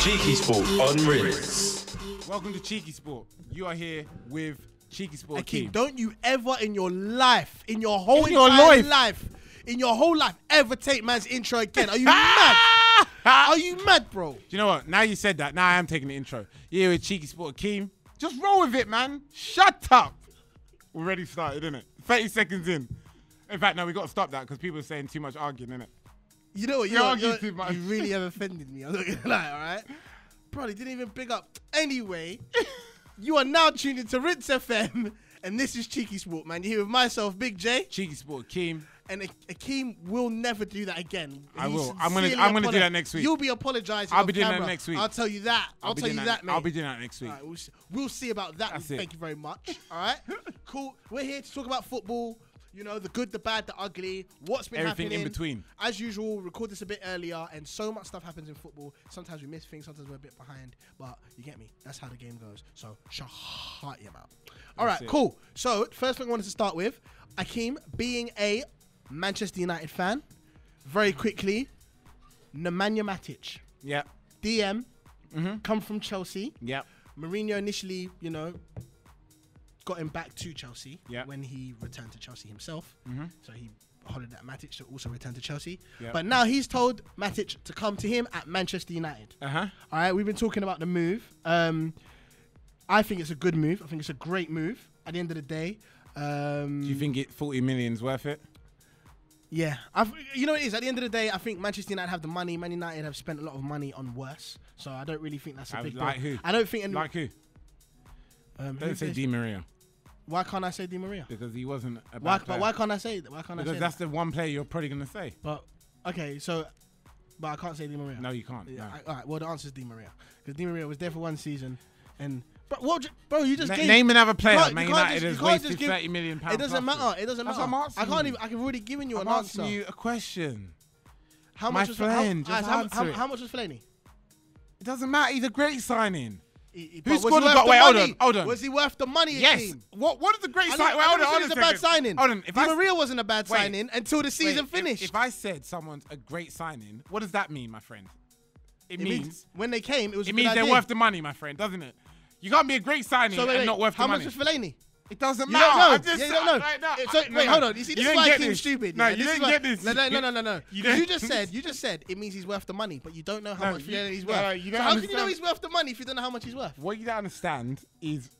Cheekysport on Rinse. Welcome to Cheekysport. You are here with Cheekysport Akeem, Akeem. don't you ever in your life, in your whole life, ever take man's intro again. Are you mad? Are you mad, bro? Do you know what? Now you said that, now I am taking the intro. Here with Cheekysport Akeem. Just roll with it, man. Shut up. We're already started, innit? 30 seconds in. In fact, no, we got to stop that because people are saying too much arguing, innit? You know what? Too much. You really have offended me. I'm not gonna lie, all right? Bro, he didn't even big up. Anyway, you are now tuned into RinseFM, and this is Cheekysport, man. You're here with myself, Big J. Cheekysport Akeem. And Akeem will never do that again. I will. I'm gonna do that next week. You'll be apologising. I'll be doing that next week. I'll tell you that. I'll tell you that, mate. I'll be doing that next week. All right, we'll see about that. Thank you very much. All right, cool. We're here to talk about football. You know, the good, the bad, the ugly, what's been Everything happening. in between. As usual, record this a bit earlier, and so much stuff happens in football. Sometimes we miss things, sometimes we're a bit behind, but you get me. That's how the game goes. So, shut your mouth. All right, cool. So, first thing I wanted to start with, Akeem, being a Manchester United fan, very quickly, Nemanja Matic. Yeah. DM, come from Chelsea. Yeah. Mourinho initially, you know, got him back to Chelsea when he returned to Chelsea himself. So he hollered at Matic to also return to Chelsea. But now he's told Matic to come to him at Manchester United. All right, we've been talking about the move. I think it's a good move. I think it's a great move. At the end of the day, do you think 40 million's worth it? Yeah, you know what it is. At the end of the day, I think Manchester United have the money. Man United have spent a lot of money on worse, so I don't really think that's a big deal. Like who? I don't think like who? Don't say Di Maria. Why can't I say Di Maria? Because he wasn't a bad player. Why can't I say that? Why can't I say Because that's the one player you're probably gonna say. But okay, so but I can't say Di Maria. No, you can't. Yeah, No. all right. Well, the answer is Di Maria because Di Maria was there for one season, and bro, you just gave, name another player. you Man can't United just- has wasted £30 million. It doesn't matter. It doesn't That's matter. what I'm asking I can't you. even. I've already given you I'm an answer. asking you a question. How my much was friend, just answer it. how much was Fellaini? It doesn't matter. He's a great signing. Who scored the goal? Wait, hold on. Was he worth the money? Yes. Akeem? What is the great signing? I Hold never on. said it's a bad signing. Hold on. Di Maria wasn't a bad signing until the season finished. If I said someone's a great signing, what does that mean, my friend? It means when they came, it was. It means they're worth the money, my friend, doesn't it? You can't be a great signing and not worth the money. How much was Fellaini? It doesn't You matter. don't know. You don't know. Right now. Wait, hold on. You see, this is why I came stupid. No, yeah? you didn't get this. No. You just said it means he's worth the money, but you don't know how much Fellaini's worth. So how can you know he's worth the money if you don't know how much he's worth? What you don't understand is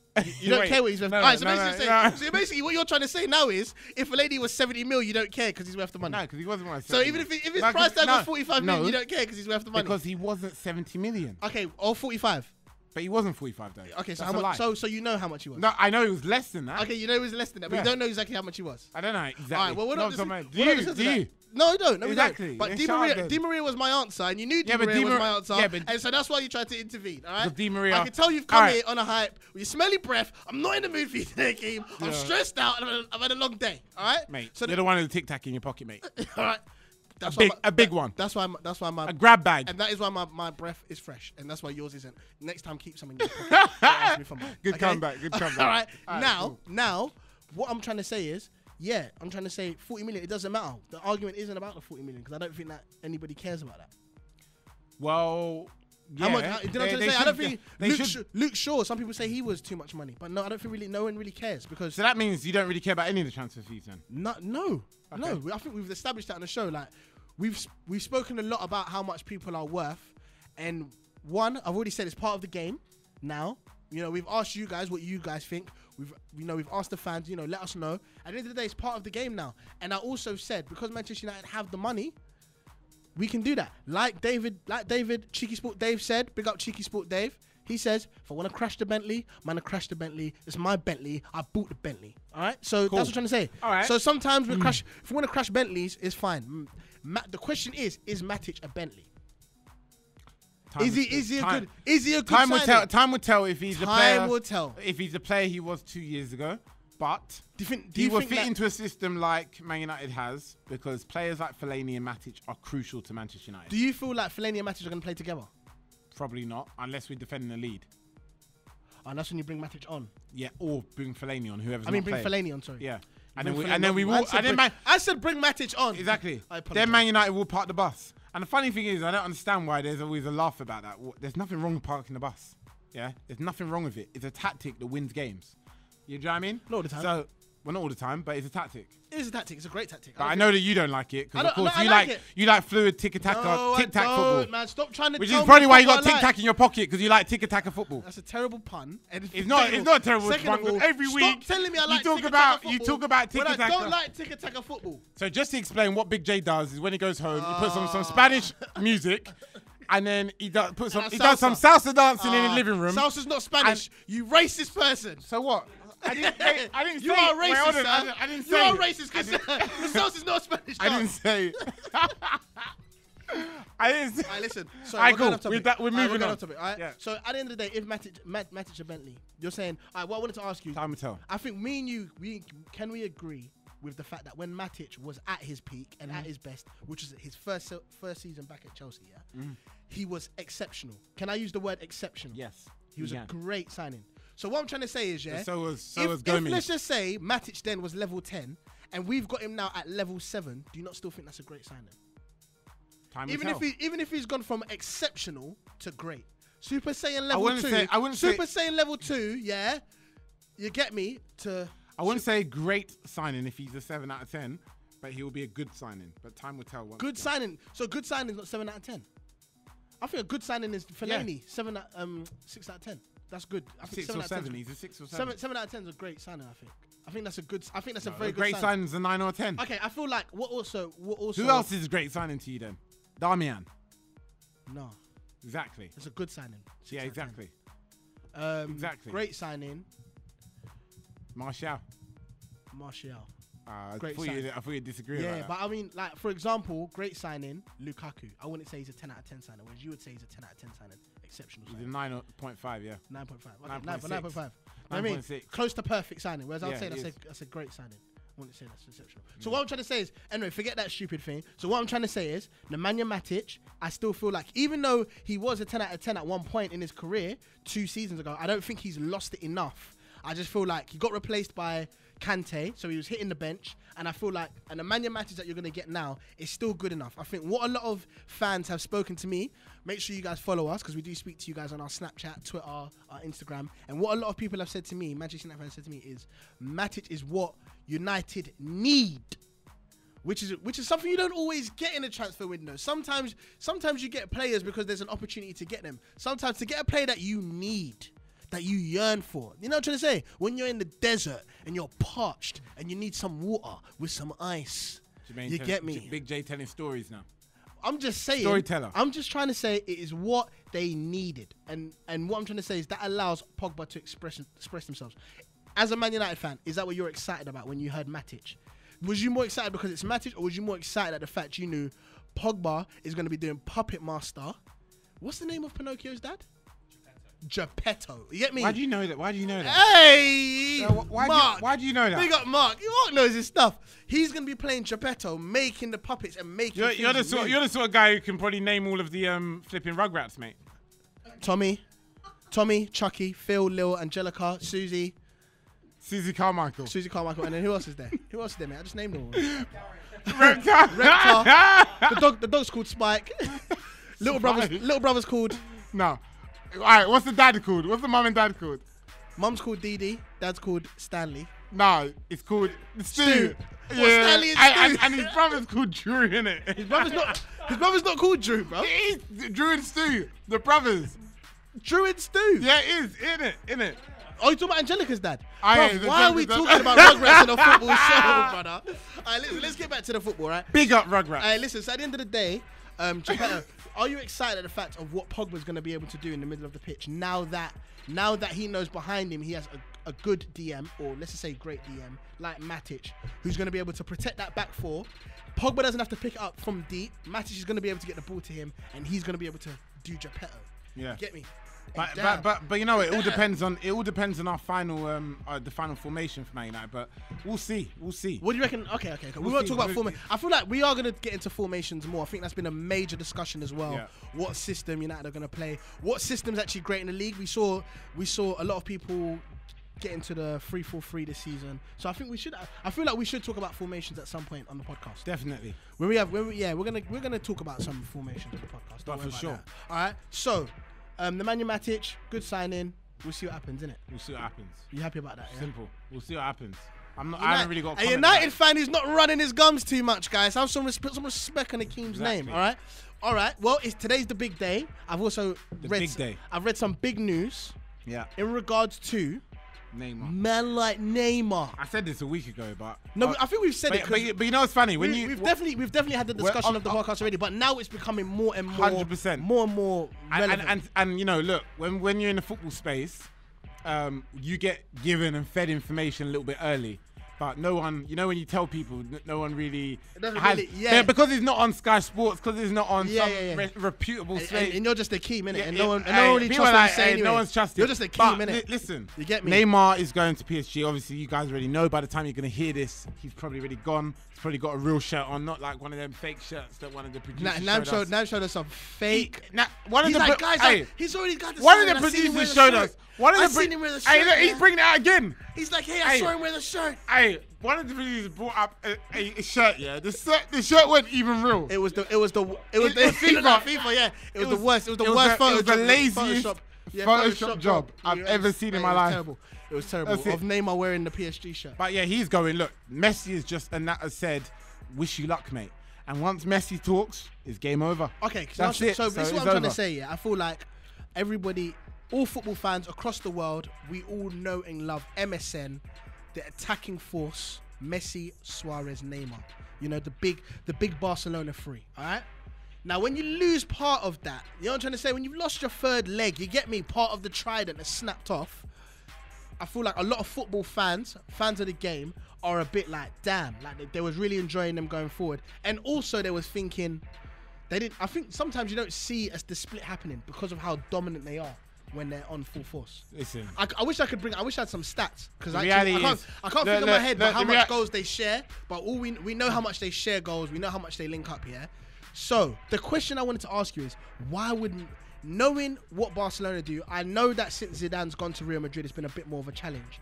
you don't care what he's worth. No, Alright, no. so basically what you're trying to say now is if a lady was 70 mil, you don't care because he's worth the money. No, because he wasn't worth 70 So even if his price tag was 45 million, you don't care because he's worth the money. Because he wasn't 70 million. Okay, or 45. But he wasn't 45 though. Okay, so That's how a much? lie. So you know how much he was. No, I know it was less than that. Okay, you know it was less than that, but you don't know exactly how much he was. I don't know exactly. All right, well, we're not Do you? No, I don't. No, Exactly. We don't. But Then Di Maria was my answer, and you knew Di Maria was my answer, and so that's why you tried to intervene. All right. Di Maria. I can tell you've come here on a hype with your smelly breath. I'm not in the mood for you today, Akeem. I'm stressed out. I've had a long day. All right, mate. So you're the one with the Tic Tac in your pocket, mate. All right. A big one. That's why my a grab bag. And that is why my breath is fresh, and that's why yours isn't. Next time, keep some in your pocket. Ask me for mine. Good comeback. Good comeback. All right. Now, what I'm trying to say is, I'm trying to say 40 million. It doesn't matter. The argument isn't about the 40 million because I don't think that anybody cares about that. Well, yeah. How much? I don't think Luke Shaw. Some people say he was too much money, but no, I don't think no one really cares because. So that means you don't really care about any of the transfer fees then? No. I think we've established that on the show. Like we've spoken a lot about how much people are worth, and I've already said it's part of the game. Now, we've asked you guys what you guys think. We've asked the fans. Let us know. At the end of the day, it's part of the game now. And I also said because Manchester United have the money, we can do that. Like David, Cheekysport Dave said. Big up Cheekysport Dave. He says, if I want to crash the Bentley, I'm going to crash the Bentley. It's my Bentley. I bought the Bentley. All right? So cool. That's what I'm trying to say. All right. So sometimes if we want to crash Bentleys, it's fine. The question is Matic a Bentley? Is he a good time will signing? tell. Time will tell if he's the player. Time will tell. If he's the player he was 2 years ago. But do he you will think fit into a system like Man United has because players like Fellaini and Matic are crucial to Manchester United. Do you feel like Fellaini and Matic are going to play together? Probably not, unless we're defending the lead. And that's when you bring Matic on. Yeah, or bring Fellaini on, whoever's bring Fellaini on, sorry. Yeah. And then we will. I said bring Matic on. Exactly. I apologize. Then Man United will park the bus. And the funny thing is, I don't understand why there's always a laugh about that. There's nothing wrong with parking the bus. Yeah, there's nothing wrong with it. It's a tactic that wins games. You know what I mean? Not all the time. So, well, not all the time, but it's a tactic. It is a tactic. It's a great tactic. But I know that you don't like it because, of course, I you like fluid tic-tac football. Man, stop trying to. Which tell is me probably why you what got I tic-tac in your pocket because you like tic-tac football. That's a terrible pun. And It's not a terrible Second pun. of all, Every week stop telling me I like you talk about football tic-tac. when I don't like tic-tac football. So just to explain what Big J does is when he goes home, he puts on some Spanish music, and then he does some salsa dancing in his living room. Salsa's not Spanish. You racist person. So what? I didn't say. You are Wait, racist, hold on, sir. I didn't say. You are racist because the salsa's not Spanish. I didn't say. I didn't say. All right, listen. So Alright, we're cool. We're moving on. Topic, all right? Yeah. So at the end of the day, if Matic or Bentley, you're saying, all right, what I wanted to ask you, Time will tell. I think me and you, can we agree with the fact that when Matic was at his peak and at his best, which was his first season back at Chelsea, he was exceptional. Can I use the word exceptional? Yes. He was a great signing. So what I'm trying to say is, So was if Gomez. let's just say Matic then was level 10 and we've got him now at level 7, do you not still think that's a great signing? Time will Even tell. even if he's gone from exceptional to great. Super Saiyan level 2. Super Saiyan level 2, yeah. You get me to I wouldn't say great signing if he's a 7 out of 10, but he will be a good signing. But time will tell. Good signing. So good signing is not 7 out of 10. I think a good signing is Fellaini, 6 out of 10. That's good. I think 6 or 7. He's a 6 or 7. 7 out of 10 is a great signing. I think that's a good. I think that's a very good. Great signing is a 9 or a 10. Okay, I feel like what also. Who else is a great signing to you then? Damian. No. Exactly. It's a good signing. Yeah, exactly. Exactly. Great signing. Martial. Great I thought you'd disagree about that. Yeah, but I mean, like, for example, great signing, Lukaku. I wouldn't say he's a 10 out of 10 signing, whereas you would say he's a 10 out of 10 signing. Exceptional signing. He's a 9.5, yeah. 9.5. Okay, 9.6. I mean, 9.6. close to perfect signing, whereas I'd Yeah, say it is. that's a great signing. I wouldn't say that's exceptional. So what I'm trying to say is, anyway, forget that stupid thing. So what I'm trying to say is, Nemanja Matic, I still feel like, even though he was a 10 out of 10 at one point in his career, 2 seasons ago, I don't think he's lost it enough. I just feel like he got replaced by Kante, so he was hitting the bench, and I feel like an Nemanja Matic that you're going to get now is still good enough. I think what a lot of fans have spoken to me, make sure you guys follow us, because we do speak to you guys on our Snapchat, Twitter, our Instagram, and what a lot of people have said to me, Manchester United fans said to me, is Matic is what United need. Which is something you don't always get in a transfer window. Sometimes you get players because there's an opportunity to get them. Sometimes to get a player that you need, that you yearn for. You know what I'm trying to say? When you're in the desert and you're parched and you need some water with some ice. You get me? Big J telling stories now. I'm just saying. Storyteller. I'm just trying to say it is what they needed. And what I'm trying to say is that allows Pogba to express themselves. As a Man United fan, is that what you're excited about when you heard Matic? Was you more excited because it's Matic, or was you more excited at the fact you knew Pogba is going to be doing Puppet Master? What's the name of Pinocchio's dad? Geppetto. You get me? Why do you know that? Hey! Mark. Why do you know that? Big up Mark. Mark knows his stuff. He's going to be playing Geppetto, making the puppets and making You're the sort of guy who can probably name all of the flipping Rugrats, mate. Tommy, Chucky, Phil, Lil, Angelica, Susie Carmichael, and then who else is there? Mate? I just named them all. Reptar. The dog's called Spike. Little brother's called. No. All right. What's the dad called? What's the mum and dad called? Mum's called Dee Dee. Dad's called Stanley. No, it's called Stu. Yeah. Stanley and Stu. And his brother's called Drew, innit? His brother's not called Drew, bro. It is Drew and Stu, the brothers. Drew and Stu. Yeah, it is, innit? Oh, you talking about Angelica's dad? Why are we talking about Rugrats in a football show, brother? All right, let's get back to the football, right? Big up Rugrats. All right, listen, so at the end of the day, Geppetto, are you excited at the fact of what Pogba's going to be able to do in the middle of the pitch now that he knows behind him he has a good DM, or let's just say great DM, like Matic, who's going to be able to protect that back four? Pogba doesn't have to pick it up from deep. Matic is going to be able to get the ball to him, and he's going to be able to do Geppetto. Yeah. Get me? But you know, it all depends on our final the final formation for Man United. But we'll see. What do you reckon? Okay. We won't talk about formation. I feel like we are going to get into formations more. I think that's been a major discussion as well. Yeah. What system United are going to play? What system's actually great in the league? We saw a lot of people get into the 3-4-3 this season. So I think we should. I feel like we should talk about formations at some point on the podcast. Definitely. We're gonna talk about some formations on the podcast. But for sure. That. All right. So, Nemanja Matic, good signing. We'll see what happens, innit? We'll see what happens. You happy about that? Yeah? Simple. We'll see what happens. I haven't really got. A United fan who's not running his gums too much, guys. Have some respect on Akeem's name. All right. Well, today's the big day. I've also I've read some big news. Yeah. In regards to Neymar. Man like Neymar. I said this a week ago, but no, I think we've said it. But you know what's funny? We've definitely had the discussion of the podcast already, but now it's becoming more and more, 100%, more and more relevant. And you know, look, when you're in the football space, you get given and fed information a little bit early. But no one, you know, when you tell people, no one really has. Because it's not on Sky Sports, because it's not on some reputable space. And you're just a key, innit? And no one really trusts what you say anyway. No one's trusted. You're just a key, innit? Listen, you get me? Neymar is going to PSG. Obviously, you guys already know. By the time you're going to hear this, he's probably already gone. He's probably got a real shirt on, not like one of them fake shirts that one of the producers showed us some fake. He's already got the one of the producers showed us. I've seen him with a shirt. Hey, look, he's bringing it out again. He's like, hey, I saw him with a shirt. Hey, one of the producers brought up a shirt. Yeah, the shirt wasn't even real. It was FIFA. Yeah, it was the worst. It was the worst photo. It was the laziest Photoshop job I've ever seen in my life. Terrible. It was terrible. Of Neymar wearing the PSG shirt. But yeah, he's going. Look, Messi is just, and that has said, wish you luck, mate. And once Messi talks, it's game over. Okay, that's it. So this is what I'm trying to say. Yeah, I feel like everybody, all football fans across the world, we all know and love MSN, the attacking force, Messi, Suarez, Neymar. You know, the big Barcelona three. All right. Now, when you lose part of that, you know what I'm trying to say? When you've lost your third leg, you get me, part of the trident that's snapped off. I feel like a lot of football fans of the game, are a bit like, damn, like they was really enjoying them going forward. And also they was thinking, I think sometimes you don't see the split happening because of how dominant they are when they're on full force. Listen, I wish I had some stats, because I can't think in my head how much goals they share, but all we know how much they share goals, we know how much they link up here. So the question I wanted to ask you is, why wouldn't, knowing what Barcelona do, I know that since Zidane's gone to Real Madrid, it's been a bit more of a challenge.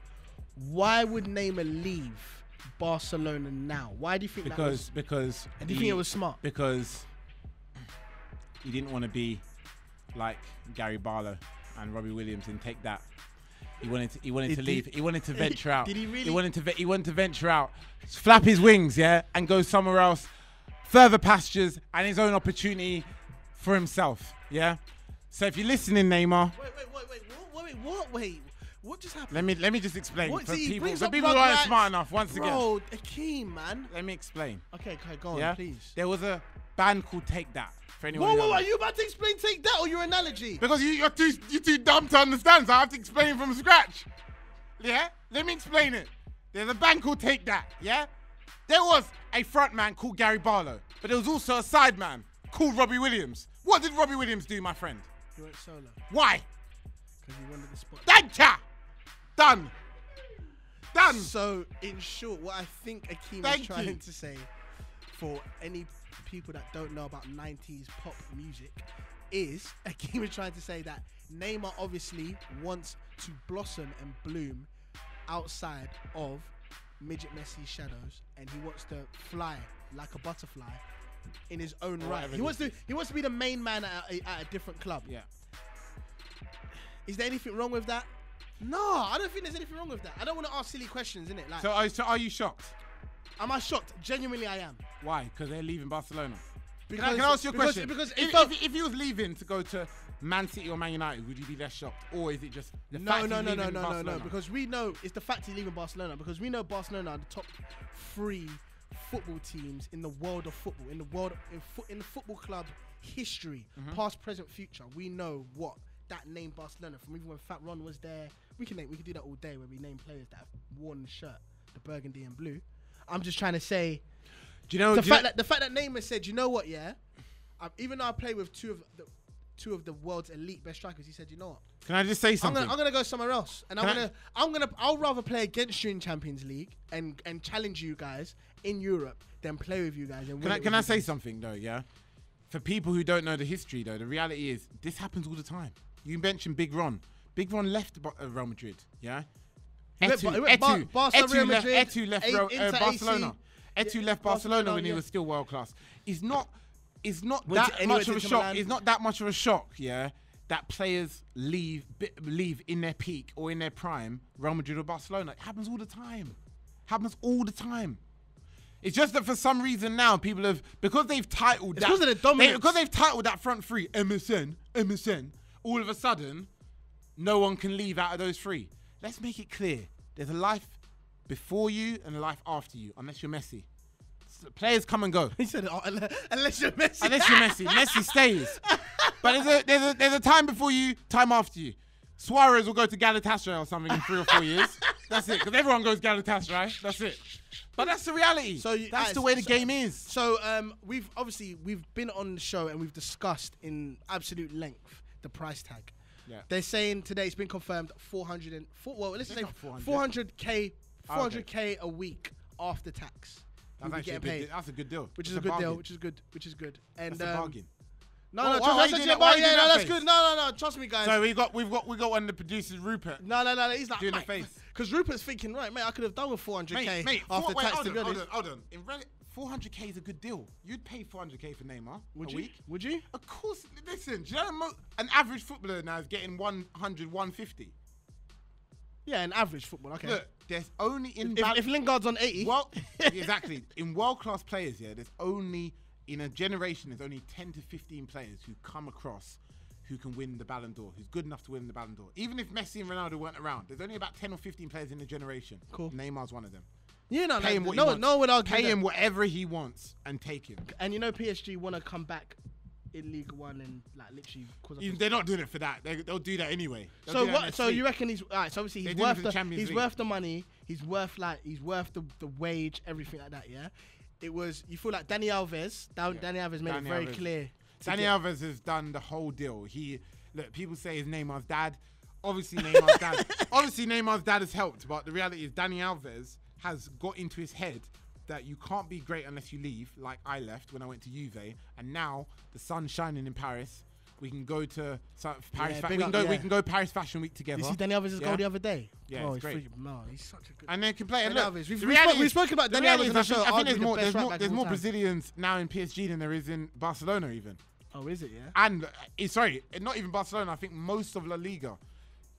Why would Neymar leave Barcelona now? Why do you think that was? Because do you think it was smart? Because he didn't want to be like Gary Barlow and Robbie Williams and take that. He wanted to leave. He wanted to venture out. Did he really? He wanted to venture out, flap his wings, and go somewhere else, further pastures and his own opportunity for himself, So if you're listening, Neymar. Wait. What just happened? Let me just explain for people who aren't aren't smart enough. Once again, bro, Akeem, man. Let me explain. Okay, go on, please. There was a band called Take That. For anyone whoa, are you about to explain Take That or your analogy? Because you're too dumb to understand, so I have to explain from scratch. Yeah, let me explain it. There's a band called Take That. Yeah, there was a front man called Gary Barlow, but there was also a side man called Robbie Williams. What did Robbie Williams do, my friend? He went solo. Why? Because he wanted the spot. Thank Done. So, in short, what I think Akeem is trying to say, for any people that don't know about 90s pop music, is Akeem is trying to say that Neymar obviously wants to blossom and bloom outside of midget Messi's shadows, and he wants to fly like a butterfly in his own right. He wants to be the main man at a different club. Yeah. Is there anything wrong with that? No, I don't think there's anything wrong with that. I don't want to ask silly questions, innit? Like, so are you shocked? Am I shocked? Genuinely, I am. Why? Because they're leaving Barcelona. Because, can I ask you a question? Because if he was leaving to go to Man City or Man United, would you be less shocked? Or is it just the fact he's leaving Barcelona? No. Because we know it's the fact he's leaving Barcelona. Because we know Barcelona are the top 3 football teams in the world of football, in the football club history, past, present, future. We know what that name Barcelona, from even when Fat Ron was there. We can do that all day, where we name players that have worn the shirt, the burgundy and blue. I'm just trying to say, do you know the fact that Neymar said, you know what, even though I play with two of the world's elite best strikers, he said, you know what? Can I just say something? I'm gonna go somewhere else, and I'll rather play against you in Champions League and challenge you guys in Europe than play with you guys. And can I say something though? Yeah, for people who don't know the history though, the reality is this happens all the time. You mentioned Big Ron. Big Ron left Real Madrid. Yeah, Etu left Inter Barcelona. AC. Etu left Barcelona when he was still world class. It's not Went that to- much of a to shock. Milan. It's not that much of a shock, yeah, that players leave in their peak or in their prime Real Madrid or Barcelona. It happens all the time. It's just that for some reason now people have, because they've titled It's because of the dominance. because they've titled that front three MSN. All of a sudden, no one can leave out of those three. Let's make it clear: there's a life before you and a life after you, unless you're Messi. Players come and go. He said, unless you're Messi. Unless you're Messi. Messi stays. But there's a time before you, time after you. Suarez will go to Galatasaray or something in 3 or 4 years. That's it. Because everyone goes Galatasaray. That's it. But that's the reality. That's the way the game is. So we've been on the show and we've discussed in absolute length the price tag. Yeah. They're saying today it's been confirmed 400k, Okay. 400k a week after tax. That's You'll be actually getting paid. that's a good deal. Which is It's a good bargain. deal. Which is good. And That's a bargain. No, Why trust are you me, doing yeah, that? Why are you doing that that's face? good. No, trust me, guys. So we've got one of the producers, Rupert. No, he's like, Doing the face. Because Rupert's thinking, right, mate, I could have done with 400k after tax, to be honest. Hold on. 400k is a good deal. You'd pay 400k for Neymar Would a you? week. Would you? Of course. Listen, do you know an average footballer now is getting 100, 150? Yeah, an average football, okay. Look, there's only If Lingard's on 80. Well, exactly. In world-class players, yeah, in a generation, there's only 10 to 15 players who come across who can win the Ballon d'Or, who's good enough to win the Ballon d'Or. Even if Messi and Ronaldo weren't around, there's only about 10 or 15 players in the generation. Cool. Neymar's one of them. Yeah, Pay him what he no wants. one would argue Pay that. him whatever he wants and take him. And you know PSG want to come back in League One and like literally cause They're not doing it for that. They'll do that anyway. They'll So do that in what? their So sleep. you reckon he's alright? So obviously They're he's doing it worth for the Champions he's League. worth the money. He's worth the wage, everything like that. Yeah. It was. You feel like Dani Alves. Dani Alves made it very clear. Dani Alves has done the whole deal. People say he's Neymar's dad. Obviously Neymar's dad has helped, but the reality is Dani Alves has got into his head that you can't be great unless you leave, like I left when I went to Juve, and now the sun's shining in Paris. We can go to Paris. We can go Paris Fashion Week together. You see Dani Alves' goal the other day. Yeah, it's great. He's such a good. And they can play. And Dani look, Alves. the reality We've is- spoken about the Dani reality Alves is on the show. I think arguably the best right back there's of more all time. Brazilians now in PSG than there is in Barcelona even. Oh, is it? Yeah. And not even Barcelona. I think most of La Liga.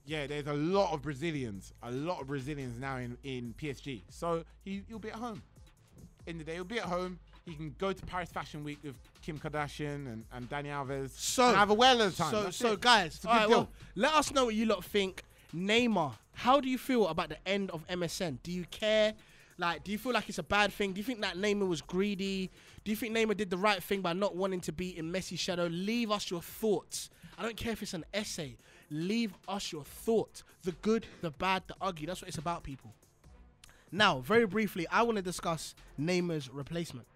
Yeah, there's a lot of Brazilians now in PSG. So he'll be at home. In the day, he'll be at home. He can go to Paris Fashion Week with Kim Kardashian and Dani Alves. And have a well of the time. That's it. Guys, It's a all good right, deal. well, let us know what you lot think. Neymar, how do you feel about the end of MSN? Do you care? Like, do you feel like it's a bad thing? Do you think that Neymar was greedy? Do you think Neymar did the right thing by not wanting to be in Messi's shadow? Leave us your thoughts. I don't care if it's an essay. Leave us your thoughts. The good, the bad, the ugly. That's what it's about, people. Now, very briefly, I want to discuss Neymar's replacement.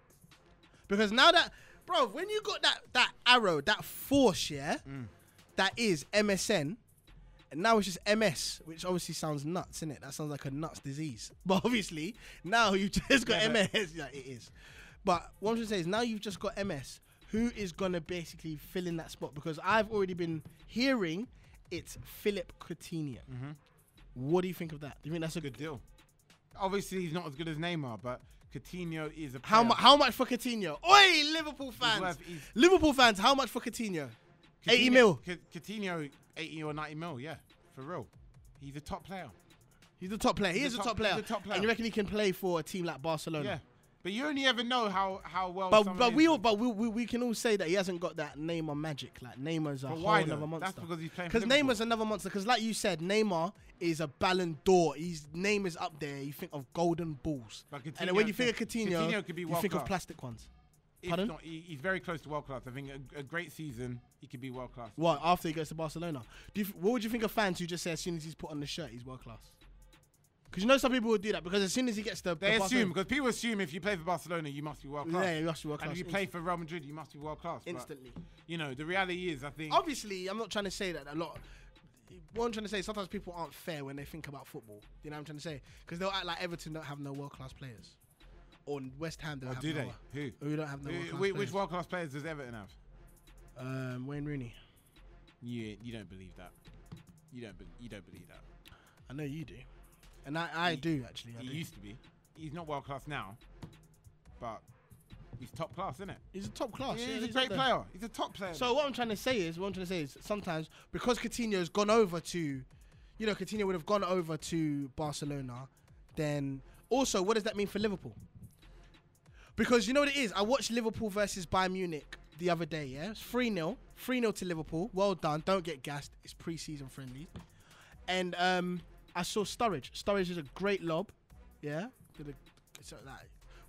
Because now that, bro, when you got that arrow, that force, yeah, that is MSN, and now it's just MS, which obviously sounds nuts, innit? That sounds like a nuts disease. But obviously, now you just got MS. Yeah, it is. But what I'm trying to say is now you've just got MS. Who is going to basically fill in that spot? Because I've already been hearing it's Philip Coutinho. What do you think of that? Do you think that's a Good deal. Obviously, he's not as good as Neymar, but Coutinho is a player. How much for Coutinho? Oi, Liverpool fans. Liverpool fans, how much for Coutinho? 80 mil. Coutinho, 80 or 90 mil, yeah, for real. He's a top player. He's the top player. He is a top player. He's a top player. And you reckon he can play for a team like Barcelona? Yeah. But you only ever know how well. But we can all say that he hasn't got that Neymar magic. Like Neymar's a whole other monster. That's because he's playing for Because Liverpool. Neymar's another monster. Because like you said, Neymar is a Ballon d'Or. His name is up there. You think of golden balls. But And then when you think of Coutinho, could be you world think class. of plastic ones. If Pardon? not, he's very close to world class. I think a great season, he could be world class. What, after he goes to Barcelona? What would you think of fans who just say as soon as he's put on the shirt, he's world class? Because you know some people would do that because as soon as he gets the They assume, Barcelona, because people assume if you play for Barcelona, you must be world class. yeah, you must be world And class. if you play for Real Madrid, you must be world class. But, instantly. you know, the reality is, I think. Obviously, I'm not trying to say that a lot. What I'm trying to say, sometimes people aren't fair when they think about football. You know what I'm trying to say? Because they'll act like Everton don't have no world-class players. Or West Ham don't have do no. they? Who? Who don't have no world-class Which players. world class players does Everton have? Wayne Rooney. You don't believe that. You don't believe that. I know you do. And I do, actually. He used to be. He's not world class now, but he's top class, isn't it? He's a top class. Yeah, Yeah, he's a great player. He's a top player. So what I'm trying to say is sometimes because Coutinho's gone over to, Coutinho would have gone over to Barcelona, then also what does that mean for Liverpool? Because you know what it is? I watched Liverpool versus Bayern Munich the other day, yeah? It's 3-0. 3-0 to Liverpool. Well done. Don't get gassed. It's pre-season friendly. And I saw Sturridge. Sturridge is a great lob, yeah?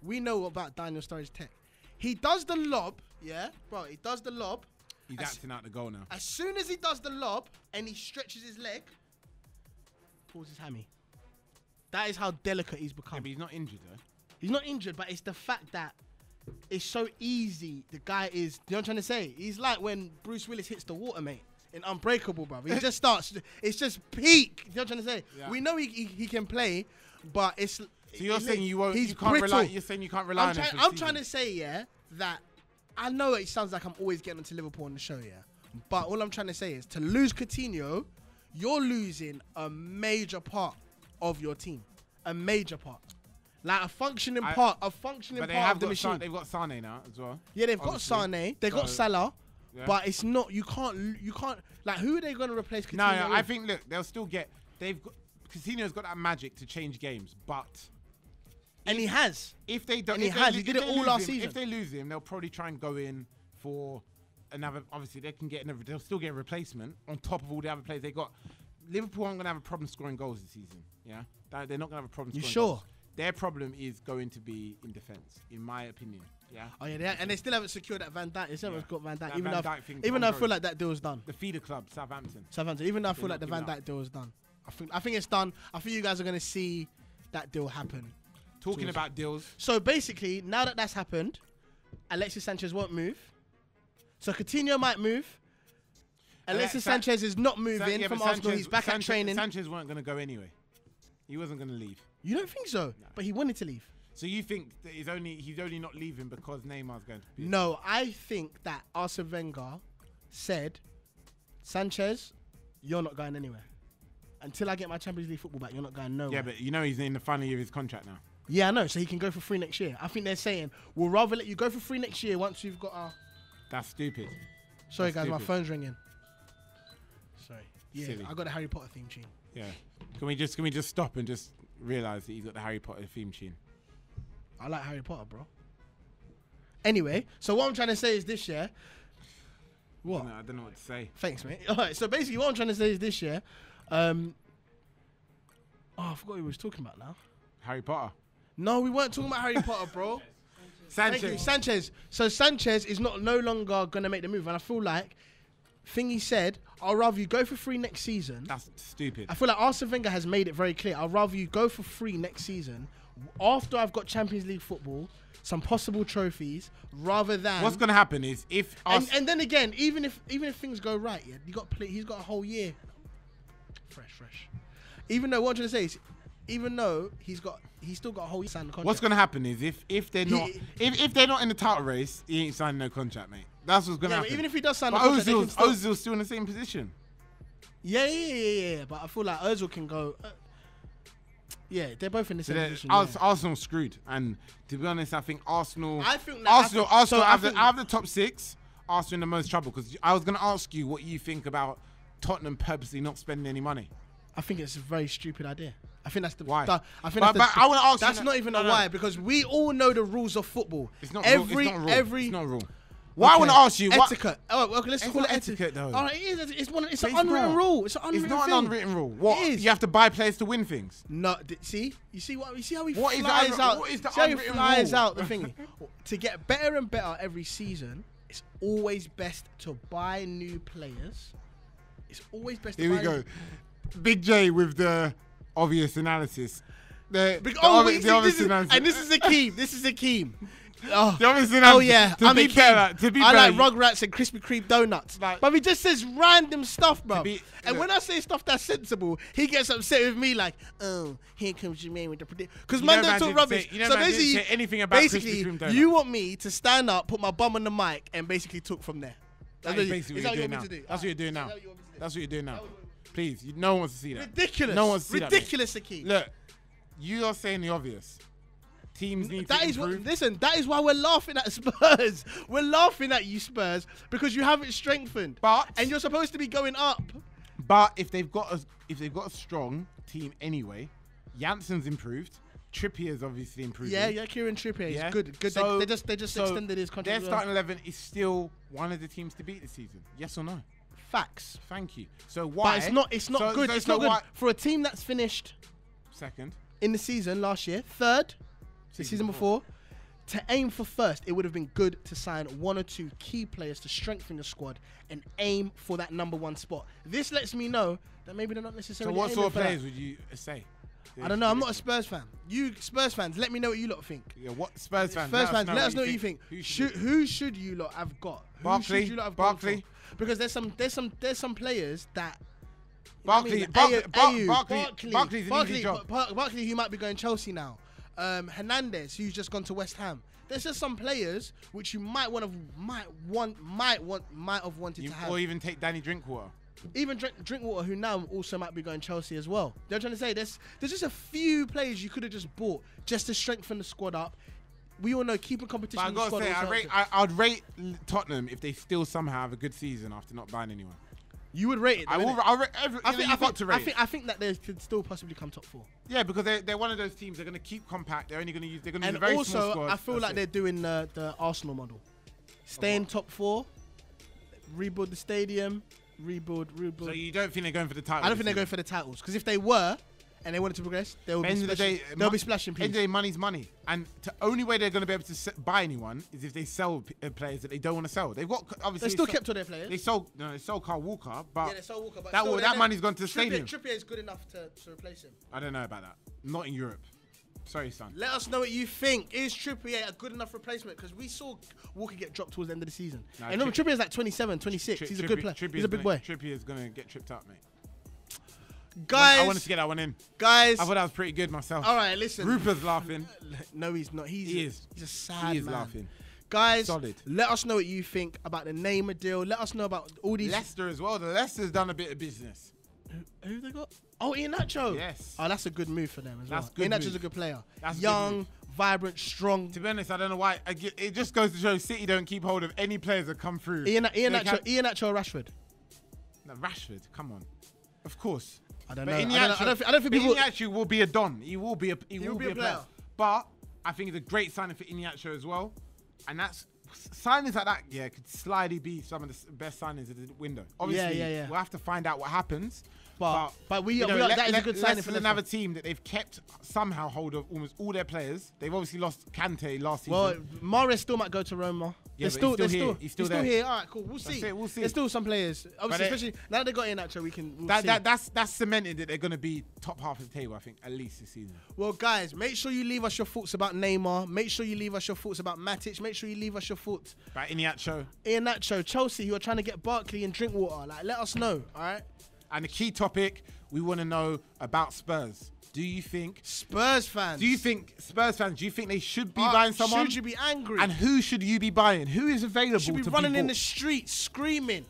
We know about Daniel Sturridge tech. He does the lob, yeah? Bro, he does the lob. He's acting out the goal now. As soon as he does the lob and he stretches his leg, pulls his hammy. That is how delicate he's become. Yeah, but he's not injured, though. He's not injured, but it's the fact that it's so easy. The guy is, you know what I'm trying to say? He's like when Bruce Willis hits the water, mate, in Unbreakable, bro. He just starts, it's just peak. You know what I'm trying to say? Yeah. We know he can play, but it's... So you're saying you can't brittle. rely, you're saying you can't rely on him for I'm trying to say, yeah, that I know it sounds like I'm always getting onto Liverpool on the show, yeah, but all I'm trying to say is to lose Coutinho, you're losing a major part of your team. A major part. Like a functioning part of the machine. They've got Sane now as well. Yeah, they've got Sane. They've got Salah. Yeah. But it's not, you can't, like, who are they going to replace Coutinho No, I think, look, they'll still get, Coutinho's got that magic to change games, but... And he has. If they don't... And he did it all last season. If they lose him, they'll probably try and go in for another, obviously they'll still get a replacement on top of all the other players they got. Liverpool aren't going to have a problem scoring goals this season, yeah? They're not going to have a problem scoring goals. You sure? Their problem is going to be in defence, in my opinion. Yeah. Oh yeah, and they still haven't secured that Van Dijk. They still haven't got Van Dijk. Even though I feel like that deal is done. The feeder club, Southampton. Even though I feel like the Van Dijk deal is done. I think it's done. I think you guys are going to see that deal happen. Talking about deals. So basically, now that that's happened, Alexis Sanchez won't move. So Coutinho might move. Alexis Sanchez is not moving from Arsenal. He's back at training. Sanchez weren't going to go anyway. He wasn't going to leave. You don't think so? No. But he wanted to leave. So you think that he's only not leaving because Neymar's going to be? No, I think that Arsene Wenger said, Sanchez, you're not going anywhere. Until I get my Champions League football back, you're not going nowhere. Yeah, but you know he's in the final year of his contract now. Yeah, I know. So he can go for free next year. I think they're saying, we'll rather let you go for free next year once we've got our... That's stupid. Sorry, guys, my phone's ringing. Sorry. Yeah, silly. I got the Harry Potter theme tune. Yeah. Can we just stop and just realise that he's got the Harry Potter theme tune? I like Harry Potter, bro. Anyway, so what I'm trying to say is this year... What? I don't know what to say. Thanks, mate. All right, so basically what I'm trying to say is this year... I forgot what we was talking about now. Harry Potter. No, we weren't talking about Harry Potter, bro. Sanchez. So Sanchez is no longer going to make the move. And I feel like, he said, I'll rather you go for free next season. That's stupid. I feel like Arsene Wenger has made it very clear. I'll rather you go for free next season after I've got Champions League football, some possible trophies, rather than... What's going to happen is if... And then again, even if things go right, yeah, he's got a whole year. Fresh. Even though, what I'm trying to say is, even though he's still got a whole year signed contract. What's going to happen is if they're not in the title race, he ain't signing no contract, mate. That's what's going to happen. Even if he does sign a contract, Ozil's still in the same position. Yeah. But I feel like Ozil can go... they're both in the same position. Arsenal's screwed. And to be honest, I think Arsenal... Arsenal out of the top six, Arsenal in the most trouble. Because I was going to ask you what you think about Tottenham purposely not spending any money. I think it's a very stupid idea. I think that's the why. I want to ask that's you not even a why, because we all know the rules of football. It's not rule. It's not rule. Why I want to ask you etiquette. Let's call it etiquette though. All right, it's an unwritten rule. It's an unwritten It's not an unwritten rule. What? It is. You have to buy players to win things. No, see how he what flies out. What is the see how he unwritten flies rule? out the thing. To get better and better every season, it's always best to buy new players. It's always best to buy. Here we go. Big J with the obvious analysis. And this is Akeem. Oh, the obvious analysis. Oh yeah, to be fair, I like Rugrats and Krispy Kreme donuts. But he just says random stuff, bro. And when I say stuff that's sensible, he gets upset with me like, oh, here comes Jermaine with the predict. Because man don't talk rubbish. So basically, anything about Krispy Kreme donuts. You want me to stand up, put my bum on the mic, and basically talk from there. That's basically what you're doing now. That's what you're doing now. That's what you're doing now. Please, no one wants to see that. Ridiculous. No one wants to see Ridiculous, Akeem. Look, you are saying the obvious. Teams need to improve. Listen, that is why we're laughing at Spurs. We're laughing at you, Spurs, because you haven't strengthened. And you're supposed to be going up. But if they've got a strong team anyway, Janssen's improved. Trippier's obviously improved. Yeah, Kieran Trippier is good. Good. So, they just extended his contract. Their starting 11 is still one of the teams to beat this season. Yes or no? Facts. Thank you. So why? But it's not good. It's not good for a team that's finished second in the season last year, third the season before. To aim for first, it would have been good to sign one or two key players to strengthen the squad and aim for that number one spot. This lets me know that maybe they're not necessarily. So what sort of players would you say? I don't know. I'm not a Spurs fan. You Spurs fans, let me know what you lot think. Yeah, what Spurs fans? Let us know what you think. Who should you lot have got? Barkley. Because there's some players that. Barkley's an easy job. Barkley, who might be going Chelsea now. Hernandez, who's just gone to West Ham. There's just some players which you might have wanted to have. Or even take Danny Drinkwater. Even Drinkwater, who now also might be going Chelsea as well. They're trying to say there's just a few players you could have just bought just to strengthen the squad up. We all know keeping competition. But I gotta say, I'd rate Tottenham if they still somehow have a good season after not buying anyone. You would rate it. I think that they could still possibly come top 4. Yeah, because they're one of those teams. They're going to keep compact. They're going to use a very small squad. And also, I feel like they're doing the Arsenal model. Stay in top 4, rebuild the stadium, rebuild. So you don't think they're going for the title? I don't think they're going for the titles, because if they were and they wanted to progress, they'll be splashing people. End of the day, money's money, and the only way they're going to be able to buy anyone is if they sell players that they don't want to sell. They've got obviously they still kept all their players. They sold Carl Walker, but they sold Walker, but that money's gone to the stadium. Trippier is good enough to replace him. I don't know about that. Not in Europe. Sorry, son. Let us know what you think. Is Trippier a good enough replacement? Because we saw Walker get dropped towards the end of the season. And remember, Trippier's like 27, 26. He's a good player. He's a big boy. Trippier's going to get tripped up, mate. Guys, I wanted to get that one in. Guys, I thought that was pretty good myself. All right, listen. Rupert's laughing. No, he's not. He is. He's a sad man. He is laughing. Guys, solid. Let us know what you think about the Neymar deal. Let us know about all these. Leicester as well. The Leicester's done a bit of business. Who they got? Oh, Iheanacho. Yes. Oh, that's a good move for them as well. Good. Iheanacho's a good player. That's young, vibrant, strong. To be honest, I don't know why. It just goes to show City don't keep hold of any players that come through. Iheanacho or Rashford? No, Rashford. Come on. Of course. I don't know. I don't think people. Iheanacho will be a don. He will be a player. But I think it's a great signing for Iheanacho as well. And that's signings like that. Yeah, could slightly be some of the best signings of the window. Obviously, we'll have to find out what happens. But that is a good signing for another team that they've kept somehow hold of almost all their players. They've obviously lost Kante last season. Well, Mahrez still might go to Roma. Yeah, he's still here. He's still here. All right, cool. We'll see. We'll see. There's still some players. Obviously, especially now that they got Iheanacho, we'll see. That's cemented that they're going to be top half of the table, I think, at least this season. Well, guys, make sure you leave us your thoughts about Neymar. Make sure you leave us your thoughts about Matic. Make sure you leave us your thoughts about Iheanacho, Chelsea, who are trying to get Barkley and Drinkwater. Like, let us know, all right? And the key topic, we want to know about Spurs. Do you think Spurs fans, do you think they should be buying someone? Should you be angry? And who should you be buying? Who is available to be bought? Should be running in the streets screaming,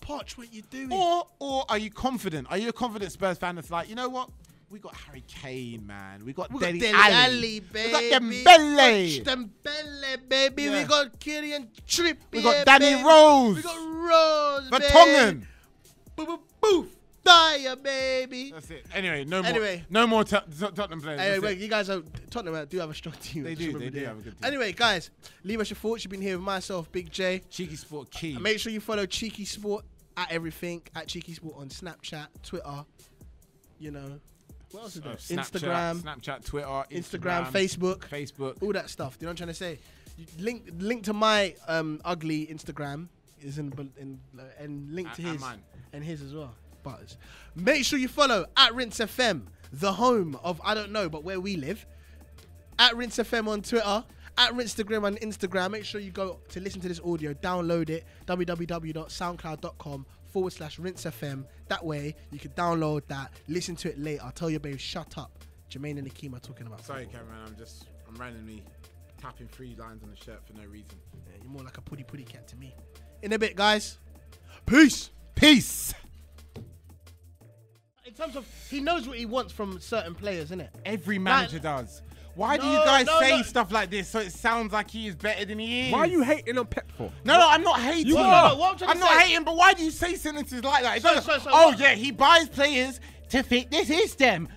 Poch, what you doing? Or are you confident? Are you a confident Spurs fan that's like, you know what? We got Harry Kane, man. We got Dele Alli, baby. We got Dembele. Dembele, baby. Yeah. We got Kieran Trippier. We got Danny Rose. We got Rose, Vertonghen. Boof. Dyer, baby. That's it. Anyway, no more Tottenham players. Anyway, you guys Tottenham do have a strong team. They do have a good team. Anyway, guys, leave us your thoughts. You've been here with myself, Big J. Cheekysport Akeem. Make sure you follow Cheekysport at everything, at Cheekysport on Snapchat, Twitter, you know. What else is there? Snapchat, Twitter, Instagram, Facebook, all that stuff. You know what I'm trying to say? Link to my ugly Instagram is and link to his and his as well. Butters. Make sure you follow at RinseFM, the home of I don't know, but where we live. At RinseFM on Twitter, at Rinstagram on Instagram. Make sure you go to listen to this audio, download it, www.soundcloud.com/RinseFM. That way you can download that, listen to it later. Tell your babe, shut up. Jermaine and Akeem are talking about. Sorry, Cameron, I'm randomly tapping 3 lines on the shirt for no reason. Yeah, you're more like a putty cat to me. In a bit, guys. Peace. terms of he knows what he wants from certain players, innit? Every manager does. Why do you No, guys no, say no. stuff like this so it sounds like he is better than he is? Why are you hating on Pep for? No, I'm not hating. You No, are. no, what I'm trying I'm to not say- hating, but why do you say sentences like that? It So, doesn't- so oh, what- yeah, he buys players to fit the system.